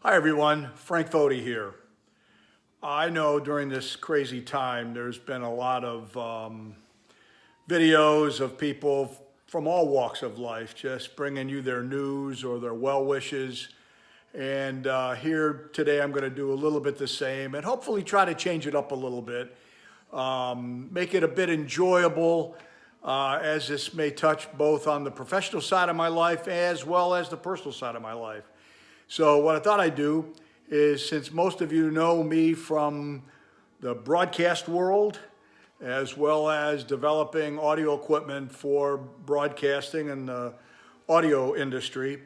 Hi everyone, Frank Foti here. I know during this crazy time there's been a lot of videos of people from all walks of life just bringing you their news or their well wishes. And here today I'm going to do a little bit the same and hopefully try to change it up a little bit. Make it a bit enjoyable as this may touch both on the professional side of my life as well as the personal side of my life. So what I thought I'd do is, since most of you know me from the broadcast world, as well as developing audio equipment for broadcasting and the audio industry,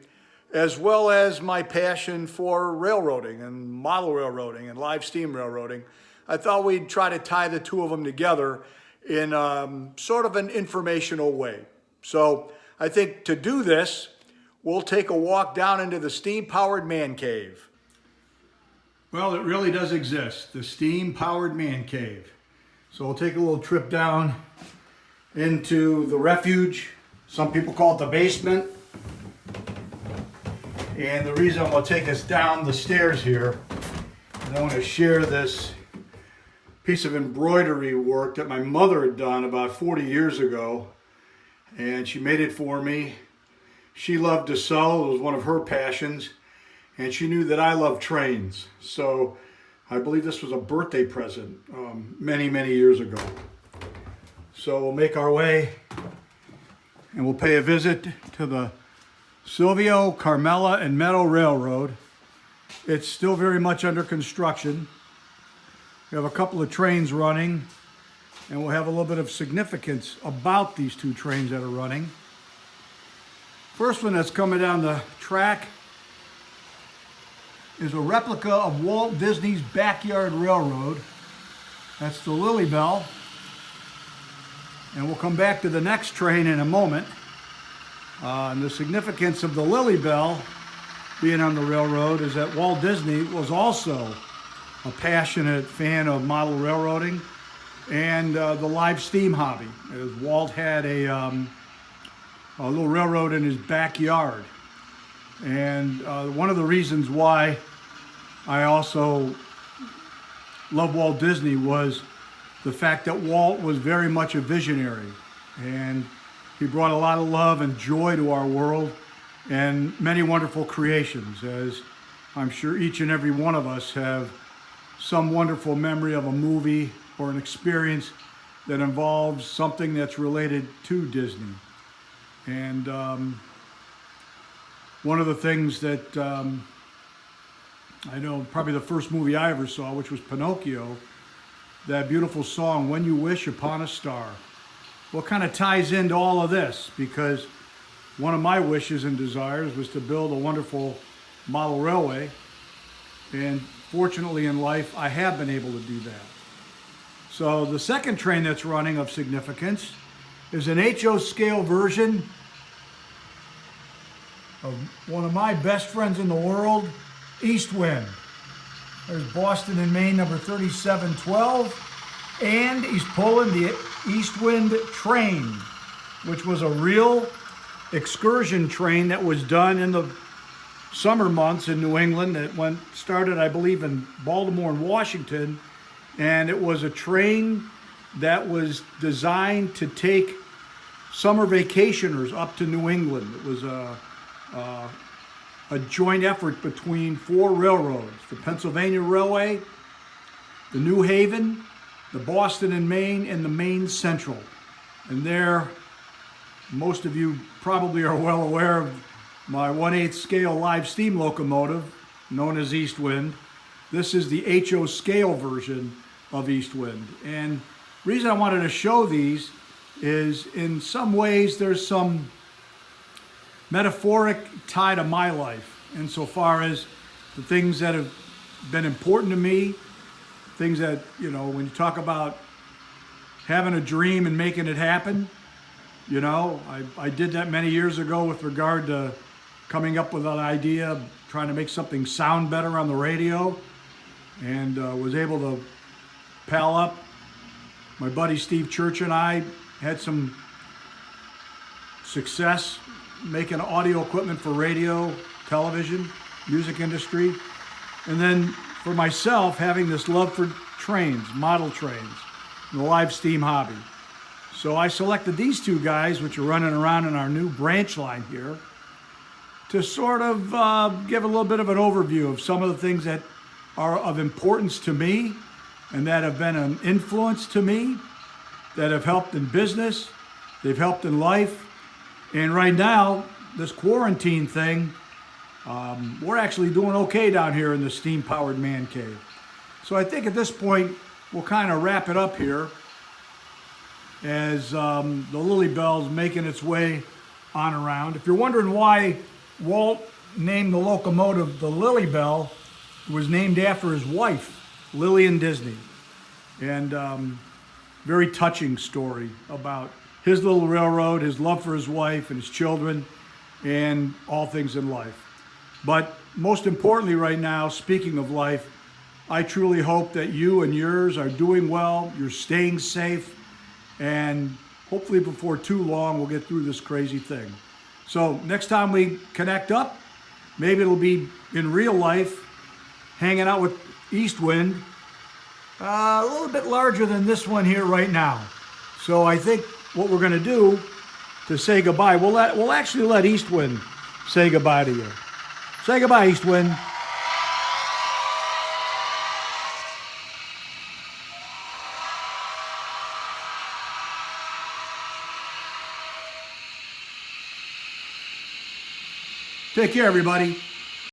as well as my passion for railroading and model railroading and live steam railroading, I thought we'd try to tie the two of them together in sort of an informational way. So I think to do this, we'll take a walk down into the steam-powered man cave. Well, it really does exist, the steam-powered man cave. So we'll take a little trip down into the refuge. Some people call it the basement. And the reason I'm going to take us down the stairs here is I want to share this piece of embroidery work that my mother had done about 40 years ago. And she made it for me. She loved to sew, it was one of her passions, and she knew that I loved trains. So I believe this was a birthday present many, many years ago. So we'll make our way and we'll pay a visit to the Silvio, Carmela, and Meadow Railroad. It's still very much under construction. We have a couple of trains running, and we'll have a little bit of significance about these two trains that are running. First one that's coming down the track is a replica of Walt Disney's Backyard Railroad. That's the Lily Bell. And we'll come back to the next train in a moment. And the significance of the Lily Bell being on the railroad is that Walt Disney was also a passionate fan of model railroading and the live steam hobby. As Walt had a little railroad in his backyard. And one of the reasons why I also love Walt Disney was the fact that Walt was very much a visionary. And he brought a lot of love and joy to our world and many wonderful creations, as I'm sure each and every one of us have some wonderful memory of a movie or an experience that involves something that's related to Disney. And one of the things that I know, probably the first movie I ever saw, which was Pinocchio, that beautiful song, When You Wish Upon a Star. Well, it kind of ties into all of this, because one of my wishes and desires was to build a wonderful model railway. And fortunately in life, I have been able to do that. So the second train that's running of significance is an HO scale version of one of my best friends in the world, East Wind. There's Boston and Maine number 3712, and he's pulling the East Wind train, which was a real excursion train that was done in the summer months in New England. It started, I believe, in Baltimore and Washington, and it was a train that was designed to take summer vacationers up to New England. It was a joint effort between four railroads: the Pennsylvania Railway, the New Haven, the Boston and Maine, and the Maine Central. And there, most of you probably are well aware of my 1/8 scale live steam locomotive known as East Wind. This is the HO scale version of East Wind. And the reason I wanted to show these is, in some ways, there's some metaphoric tie to my life insofar as the things that have been important to me, things that, you know, when you talk about having a dream and making it happen, you know, I did that many years ago with regard to coming up with an idea, trying to make something sound better on the radio, and was able to pal up. My buddy Steve Church and I had some success making audio equipment for radio, television, music industry. And then for myself, having this love for trains, model trains, and the live steam hobby. So I selected these two guys, which are running around in our new branch line here, to sort of give a little bit of an overview of some of the things that are of importance to me and that have been an influence to me, that have helped in business, they've helped in life. And right now, this quarantine thing, we're actually doing okay down here in the steam-powered man cave. So I think at this point, we'll kind of wrap it up here as the Lily Bell's making its way on around. If you're wondering why Walt named the locomotive the Lily Bell, it was named after his wife, Lillian Disney. And very touching story about his little railroad, his love for his wife and his children, and all things in life. But most importantly right now, speaking of life, I truly hope that you and yours are doing well, you're staying safe, and hopefully before too long we'll get through this crazy thing. So next time we connect up, maybe it'll be in real life, hanging out with Eastwind, a little bit larger than this one here right now. So I think what we're going to do to say goodbye, we'll actually let Eastwind say goodbye to you. Say goodbye, Eastwind. Take care, everybody.